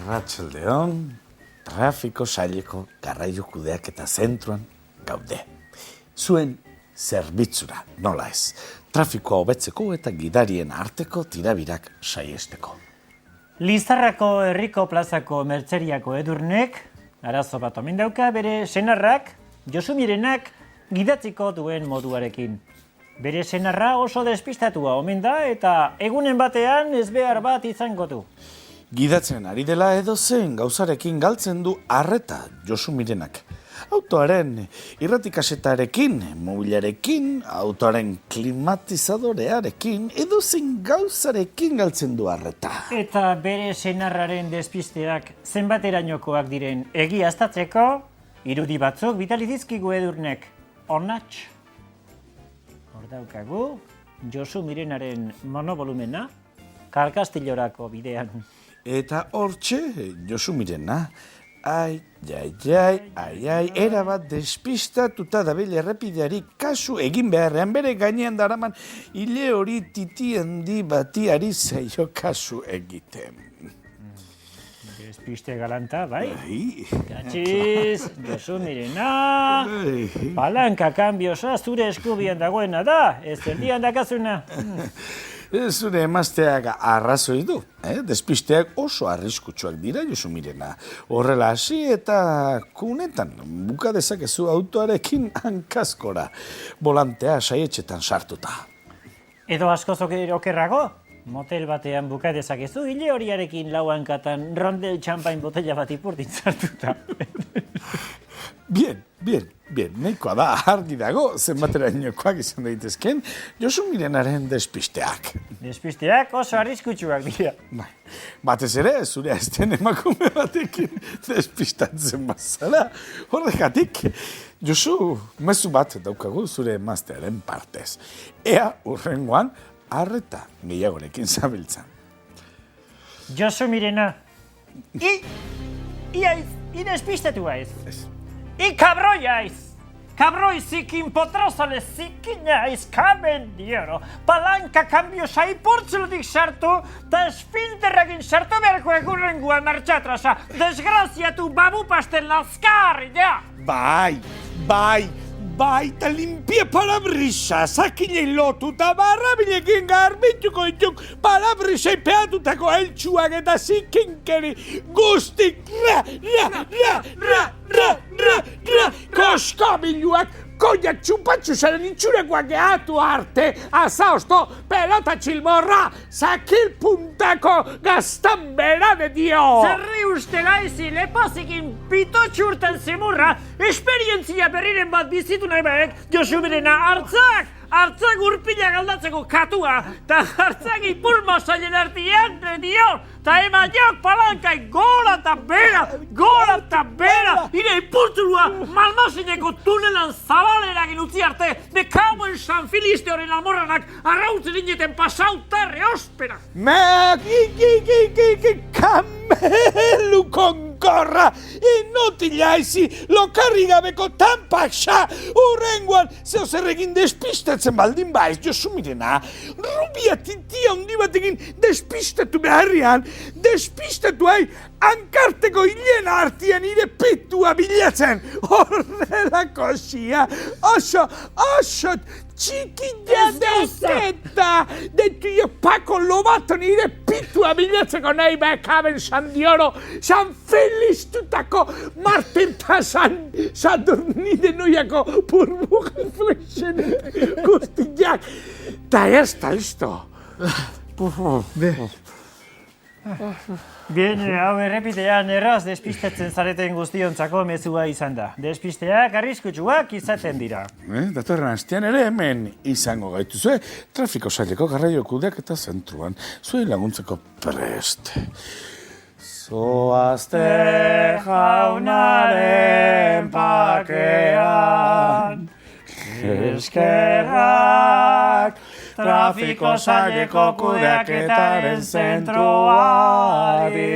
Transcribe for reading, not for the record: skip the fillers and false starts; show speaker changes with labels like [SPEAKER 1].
[SPEAKER 1] Arratsaldeon, trafiko saileko garraio kudeaketa zentroan gaude. Zuen zerbitzura, nola ez, trafikoa hobetzeko eta gidarien arteko tirabirak saiesteko.
[SPEAKER 2] Lizarrako herriko plazako mertzeriako Edurnek, arazo bat omen dauka bere senarrak, Josu Mirenak gidatziko duen moduarekin. Bere senarra oso despistatua omen da eta egunen batean ezbehar bat izango du.
[SPEAKER 1] Gidatzen ari dela edozein gauzarekin galtzen du arreta Josu Mirenak. Autoaren irratikasetarekin, mobilarekin, autoaren klimatizadorearekin, edozein gauzarekin galtzen du arreta.
[SPEAKER 2] Eta bere senarraren despisteak zenbaterainokoak diren egiaztatzeko, irudi batzuk bidali dizkigu Edurnek. Onats. Hor daukagu, Josu Mirenaren monovolumena, Kalkastillorako bidean.
[SPEAKER 1] Eta hortxe, Josu Mirena, ai, erabat despistatuta dabil errepideari kasu egin beharrean bere gainean daraman hile hori titi handi bati ari zaio kasu egiten.
[SPEAKER 2] Despiste galanta, bai?
[SPEAKER 1] Gatxiz,
[SPEAKER 2] Josu Mirena, palanka kanbiosa zure eskubian dagoena da, ez erdian dakazuna.
[SPEAKER 1] Zure emazteak arrazoi du, despisteak oso arriskutsuak dira, Josu Mirena. Horrela hasi eta kunetan buka dezakezu autoarekin hankaskora, volantea saietxetan sartuta.
[SPEAKER 2] Edo askoz okerrago, motel batean buka dezakezu hile horiarekin lau hankatan rondel txampain botella bat ipurtin sartuta.
[SPEAKER 1] Bien, nahikoa da, argi dago, zenbaterainokoak izan daitezken, Josu Mirenaren despisteak.
[SPEAKER 2] Despisteak oso arriskutsuak dira.
[SPEAKER 1] Batez ere, zure azten emakume batekin despistatzen bazara. Horregatik, Josu, mezu bat daukagu zure emaztearen partez. Ea hurrengoan, arreta gehiagorekin zabiltzan.
[SPEAKER 2] Josu Mirena, i despistatu aiz. I kabroi aiz. Kabroi zikin potrozale zikin aiz kaben dioro. Palanka kambio saipurtzelutik sartu, eta esfinterrakin sartu beharko egurrenguan martxatrasa. Desgraziatu babu pasten lazkarri, ja!
[SPEAKER 1] Bai, eta limpia parabrisa, zakinei lotu eta barrabilekin garbituko dituk parabrisei peatutako eltsuak eta zikinkeri guztik koskabiluak koiak txupatxusaren itxurekoak gehatu arte, azaosto, pelota txilmorra, zakil puntako gaztan berade dio!
[SPEAKER 2] Zerri uste gaizi, lepazikin pitotxurten zimurra, esperientzia berriren bat bizitu nahi baek, Josu Mirena, hartzak urpila galdatzeko katua, eta hartzak ipulma sailen artian dio, eta ema jok palankai gola eta bera, ire ipurtzulua Malmasineko tunelan zabalerakin utzi arte, de kauen San Filiste horren almorranak arrautzen ineten pasautarre ospera.
[SPEAKER 1] Kamelu konkorra, inutila ezi, lokarri gabeko tanpaksa, hurrengoan zeo zerrekin despistatzen baldin baiz, Josu Mirena, rubia titia handi batekin despistatu beharrian, despistatu hankarteko hilena artian ire pitua bilatzen, horrelako xia, oso txikila dezeta, detuio Paco Lobato nire pitua bilatzeko nahi behakaben San Dioro, San Felistutako Martin eta San Saturnide noiako burbujen flexen guztiak. Ta ez da listo.
[SPEAKER 2] Bien, hau errepitean erraz despistatzen zareten guztiontzako mezua izan da. Despisteak arriskutsuak izaten dira.
[SPEAKER 1] Datorren astean ere hemen izango gaituzue, trafiko saileko garraio kudeaketa zentruan, zuen laguntzeko prest. Zoazte jaunaren pakean, eskerrak, trafiko saileko kudeaketaren zentroari.